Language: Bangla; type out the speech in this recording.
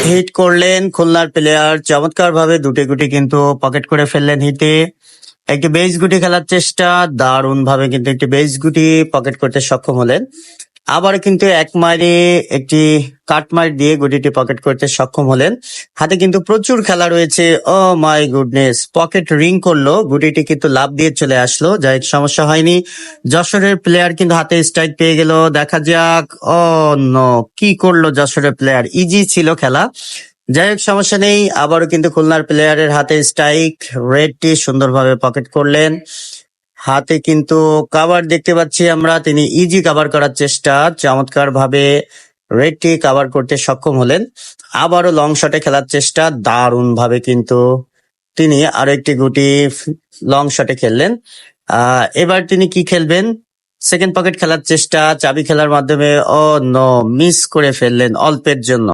হিট করলেন খুলনার প্লেয়ার, চমৎকার ভাবে দুটি গুটি কিন্তু পকেট করে ফেললেন হিটে। একটি বেস গুটি খেলার চেষ্টা, দারুণ ভাবে কিন্তু একটি বেস গুটি পকেট করতে সক্ষম হলেন। আবার কিন্তু এক মাইরে একটি কাটমার দিয়ে গুটিটি পকেট করতে সক্ষম হলেন। হাতে কিন্তু প্রচুর খেলা রয়েছে। ও মাই গুডনেস, পকেট রিং করলো, গুটিটি কিন্তু লাভ দিয়ে চলে আসলো, যাই হোক সমস্যা হয়নি। যশোরের প্লেয়ার কিন্তু হাতে স্ট্রাইক পেয়ে গেল, দেখা যাক। ও নো, কি করলো যশোরের প্লেয়ার, ইজি ছিল খেলা। যাই হোক সমস্যা নেই, আবারও কিন্তু খুলনার প্লেয়ারের হাতে স্ট্রাইক, রেডটি সুন্দরভাবে পকেট করলেন। হাতে কিন্তু কাভার দেখতে পাচ্ছি আমরা, তিনি ইজি কাভার করার চেষ্টা, চমৎকার ভাবে রেডটি কাভার করতে সক্ষম হলেন। আবারও লং শটে খেলার চেষ্টা, দারুণ ভাবে কিন্তু তিনি আরো একটি গুটি লং শটে খেললেন। এবার তিনি কি খেলবেন? সেকেন্ড পকেট খেলার চেষ্টা, চাবি খেলার মাধ্যমে। ও নো, মিস করে ফেললেন অল্পের জন্য।